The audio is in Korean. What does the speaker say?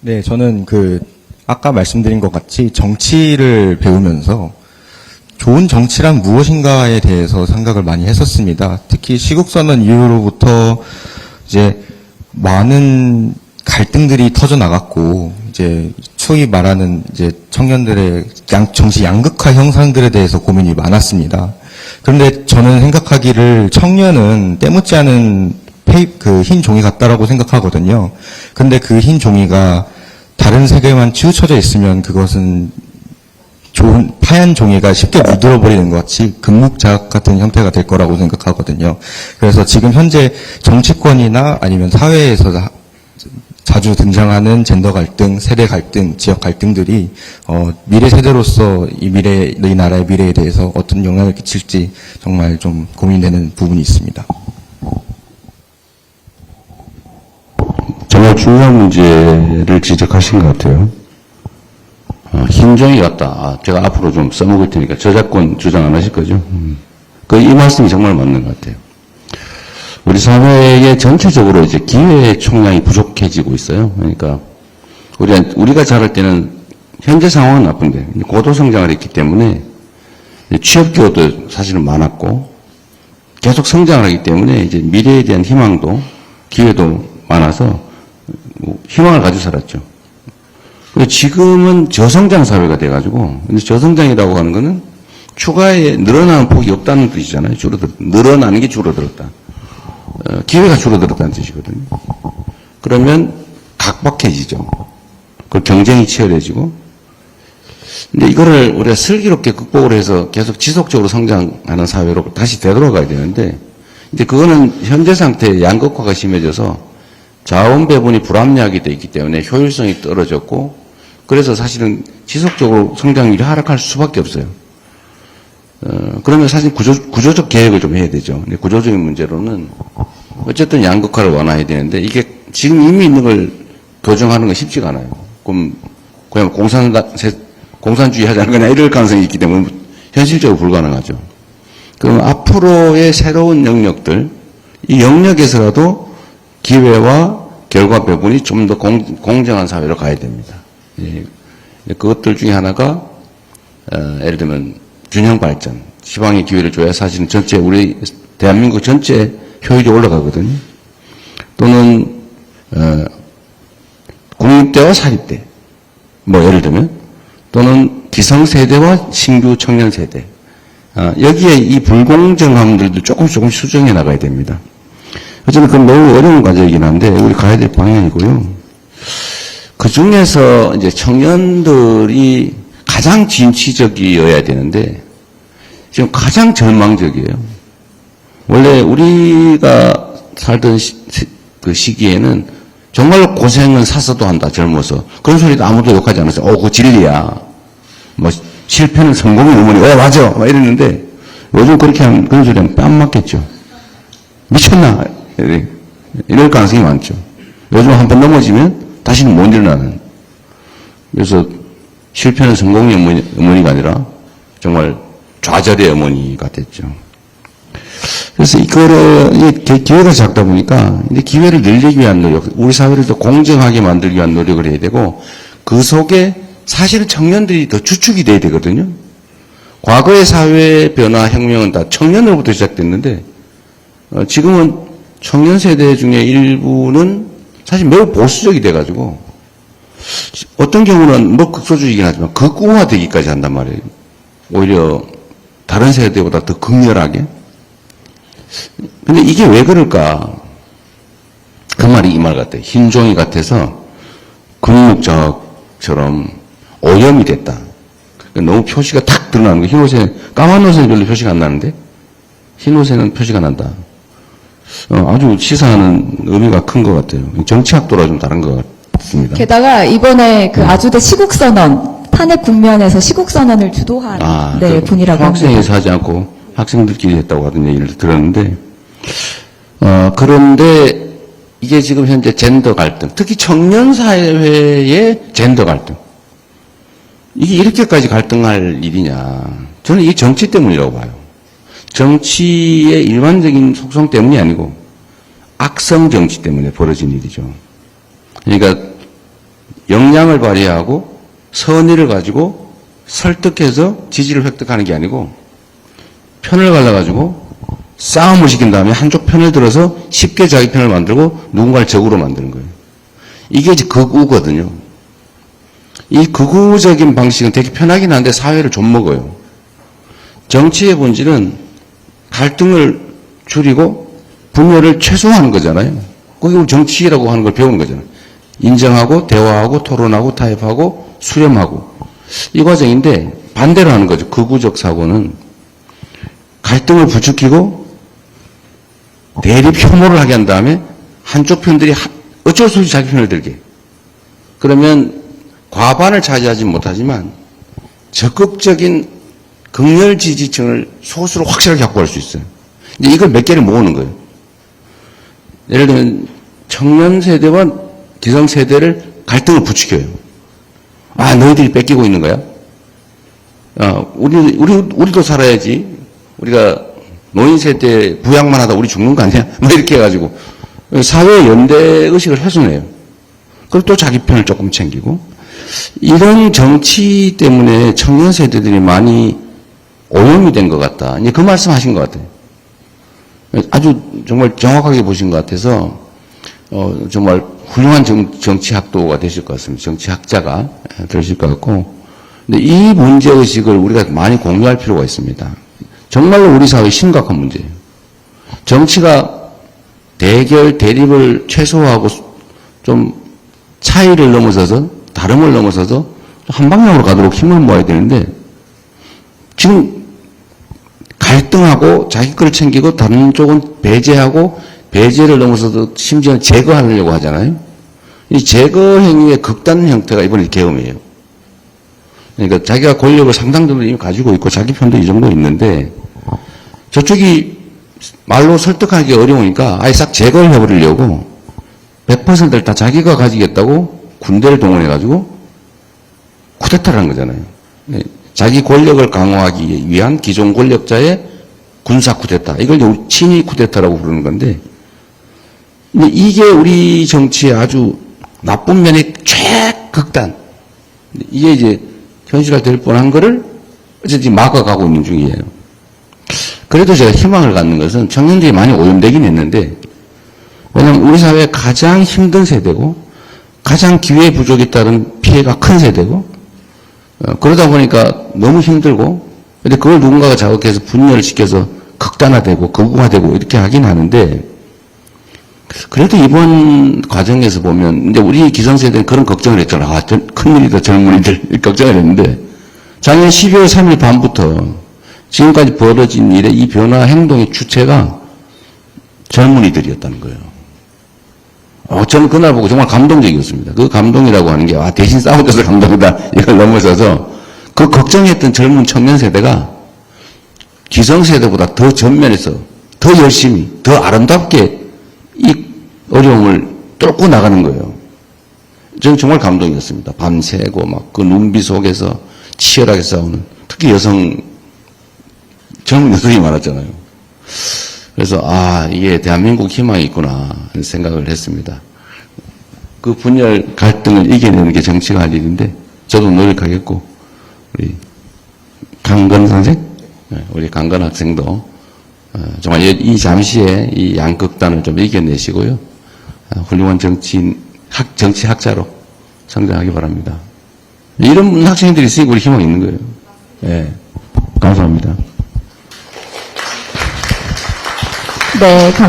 네, 저는 아까 말씀드린 것 같이 정치를 배우면서 좋은 정치란 무엇인가에 대해서 생각을 많이 했었습니다. 특히 시국선언 이후로부터 이제 많은 갈등들이 터져 나갔고, 이제 소위 말하는 이제 청년들의 정치 양극화 형상들에 대해서 고민이 많았습니다. 그런데 저는 생각하기를 청년은 때묻지 않은 흰 종이 같다라고 생각하거든요. 근데 그 흰 종이가 다른 세계만 치우쳐져 있으면 그것은 좋은 파얀 종이가 쉽게 물들어버리는 것 같이 금묵자학 같은 형태가 될 거라고 생각하거든요. 그래서 지금 현재 정치권이나 아니면 사회에서 자주 등장하는 젠더 갈등, 세대 갈등, 지역 갈등들이 미래 세대로서 이 나라의 미래에 대해서 어떤 영향을 끼칠지 정말 좀 고민되는 부분이 있습니다. 정말 중요한 문제를 지적하신 것 같아요. 흰종이 같다. 제가 앞으로 좀 써먹을 테니까 저작권 주장 안 하실 거죠? 이 말씀이 정말 맞는 것 같아요. 우리 사회에 전체적으로 이제 기회 총량이 부족해지고 있어요. 그러니까 우리가 자랄 때는 현재 상황은 나쁜데 고도 성장을 했기 때문에 취업 기회도 사실은 많았고 계속 성장을 하기 때문에 이제 미래에 대한 희망도 기회도 많아서 희망을 가지고 살았죠. 지금은 저성장 사회가 돼가지고, 근데 저성장이라고 하는 거는 추가에 늘어나는 폭이 없다는 뜻이잖아요. 늘어나는 게 줄어들었다. 기회가 줄어들었다는 뜻이거든요. 그러면 각박해지죠. 그 경쟁이 치열해지고. 근데 이거를 우리가 슬기롭게 극복을 해서 계속 지속적으로 성장하는 사회로 다시 되돌아가야 되는데, 이제 그거는 현재 상태의 양극화가 심해져서 자원 배분이 불합리하게 돼 있기 때문에 효율성이 떨어졌고, 그래서 사실은 지속적으로 성장률이 하락할 수밖에 없어요. 그러면 사실 구조적 계획을 좀 해야 되죠. 근데 구조적인 문제로는 어쨌든 양극화를 완화해야 되는데 이게 지금 이미 있는 걸 교정하는 건 쉽지가 않아요. 그럼 그냥 공산주의 하자는 거냐 이럴 가능성이 있기 때문에 현실적으로 불가능하죠. 그럼 앞으로의 새로운 영역들, 이 영역에서라도 기회와 결과 배분이 좀 더 공정한 사회로 가야 됩니다. 예. 그것들 중에 하나가 예를 들면 균형 발전, 지방의 기회를 줘야 사실은 전체 우리 대한민국 전체 효율이 올라가거든요. 또는 국립대와 사립대, 예를 들면 또는 기성세대와 신규 청년 세대, 여기에 이 불공정함들도 조금씩 수정해 나가야 됩니다. 어쨌든 그건 너무 어려운 과제이긴 한데 우리 가야 될 방향이고요. 그 중에서 이제 청년들이 가장 진취적이어야 되는데 지금 가장 절망적이에요. 원래 우리가 살던 그 시기에는 정말 고생은 사서도 한다, 젊어서. 그런 소리도 아무도 욕하지 않았어요. 그거 진리야. 실패는 성공의 어머니. 맞아. 이랬는데 요즘 그렇게 하면 그런 소리 하면 뺨 맞겠죠. 미쳤나? 이럴 가능성이 많죠. 요즘 한 번 넘어지면 다시는 못 일어나는. 그래서 실패는 성공의 어머니가 아니라 정말 좌절의 어머니가 됐죠. 그래서 기회가 작다 보니까 이제 기회를 늘리기 위한 노력, 우리 사회를 더 공정하게 만들기 위한 노력을 해야 되고 그 속에 사실은 청년들이 더 주축이 돼야 되거든요. 과거의 사회 변화 혁명은 다 청년으로부터 시작됐는데 지금은 청년 세대 중에 일부는 사실 매우 보수적이 돼가지고 어떤 경우는 극소주의이긴 하지만 극우화되기까지 한단 말이에요. 오히려 다른 세대보다 더 극렬하게. 근데 이게 왜 그럴까? 그 말이 이 말 같아요. 흰종이 같아서 금묵자처럼 오염이 됐다. 너무 표시가 탁 드러나는 거. 흰 옷에, 까만 옷에는 별로 표시가 안 나는데 흰 옷에는 표시가 난다. 아주 시사하는 의미가 큰 것 같아요. 정치학도랑 좀 다른 것 같습니다. 게다가 이번에 아주대 시국선언, 탄핵 국면에서 시국선언을 주도한 분이라고 합니다. 학생에서 하지 않고 학생들끼리 했다고 하던 얘기를 들었는데, 그런데 이게 지금 현재 젠더 갈등, 특히 청년 사회의 젠더 갈등, 이게 이렇게까지 갈등할 일이냐. 저는 이게 정치 때문이라고 봐요. 정치의 일반적인 속성 때문이 아니고 악성 정치 때문에 벌어진 일이죠. 그러니까 역량을 발휘하고 선의를 가지고 설득해서 지지를 획득하는 게 아니고 편을 갈라가지고 싸움을 시킨 다음에 한쪽 편을 들어서 쉽게 자기 편을 만들고 누군가를 적으로 만드는 거예요. 이게 이제 극우거든요. 이 극우적인 방식은 되게 편하긴 한데 사회를 좀 먹어요. 정치의 본질은 갈등을 줄이고 분열을 최소화하는 거잖아요. 그게 우리 정치라고 하는 걸 배우는 거잖아요. 인정하고 대화하고 토론하고 타협하고 수렴하고 이 과정인데 반대로 하는 거죠. 극우적 사고는 갈등을 부추기고 대립 혐오를 하게 한 다음에 한쪽 편들이 어쩔 수 없이 자기 편을 들게. 그러면 과반을 차지하지 못하지만 적극적인 극렬 지지층을 소수로 확실하게 확보할 수 있어요. 이제 이걸 몇 개를 모으는 거예요. 예를 들면 청년 세대와 기성 세대를 갈등을 부추겨요. 아, 너희들이 뺏기고 있는 거야? 우리도 살아야지. 우리가 노인 세대 부양만 하다 우리 죽는 거 아니야? 뭐 이렇게 해가지고 사회 연대 의식을 훼손해요. 그리고 또 자기 편을 조금 챙기고 이런 정치 때문에 청년 세대들이 많이 오염이 된 것 같다. 이제 그 말씀하신 것 같아요. 아주 정말 정확하게 보신 것 같아서 정말 훌륭한 정치학도가 되실 것 같습니다. 정치학자가 되실 것 같고, 근데 이 문제 의식을 우리가 많이 공유할 필요가 있습니다. 정말로 우리 사회의 심각한 문제예요. 정치가 대결, 대립을 최소화하고 좀 차이를 넘어서서 다름을 넘어서서 한 방향으로 가도록 힘을 모아야 되는데 지금 갈등하고 자기 걸 챙기고 다른 쪽은 배제하고 배제를 넘어서도 심지어는 제거하려고 하잖아요. 이 제거 행위의 극단 형태가 이번에 계엄이에요. 그러니까 자기가 권력을 상당 정도 이미 가지고 있고 자기 편도 이 정도 있는데 저쪽이 말로 설득하기 어려우니까 아예 싹 제거를 해버리려고 100%를 다 자기가 가지겠다고 군대를 동원해가지고 쿠데타를 한 거잖아요. 자기 권력을 강화하기 위한 기존 권력자의 군사 쿠데타. 이걸 친위 쿠데타라고 부르는 건데 근데 이게 우리 정치의 아주 나쁜 면의 최극단. 이게 이제 현실화될 뻔한 거를 어쨌든 막아가고 있는 중이에요. 그래도 제가 희망을 갖는 것은 청년들이 많이 오염되긴 했는데 왜냐하면 우리 사회의 가장 힘든 세대고 가장 기회 부족에 따른 피해가 큰 세대고 그러다 보니까 너무 힘들고 근데 그걸 누군가가 자극해서 분열을 시켜서 극단화되고 극우화되고 이렇게 하긴 하는데 그래도 이번 과정에서 보면 이제 우리 기성세대는 그런 걱정을 했잖아. 아, 큰일이다 젊은이들 걱정을 했는데 작년 12월 3일 밤부터 지금까지 벌어진 일의 이 변화 행동의 주체가 젊은이들이었다는 거예요. 저는 그날 보고 정말 감동적이었습니다. 그 감동이라고 하는 게 대신 싸워줘서 감동이다 이걸 넘어서서 그 걱정했던 젊은 청년 세대가 기성세대보다 더 전면에서 더 열심히 더 아름답게 이 어려움을 뚫고 나가는 거예요. 저는 정말 감동이었습니다. 밤새고 막 그 눈비 속에서 치열하게 싸우는 특히 젊은 여성이 많았잖아요. 그래서 이게 대한민국 희망이 있구나 하는 생각을 했습니다. 그 분열 갈등을 이겨내는 게 정치가 할 일인데 저도 노력하겠고 우리 강건 선생, 우리 강건 학생도 정말 이 잠시에 이 양극단을 좀 이겨내시고요. 훌륭한 정치학자로 성장하기 바랍니다. 이런 학생들이 있으니까 우리 희망이 있는 거예요. 네, 감사합니다. 네,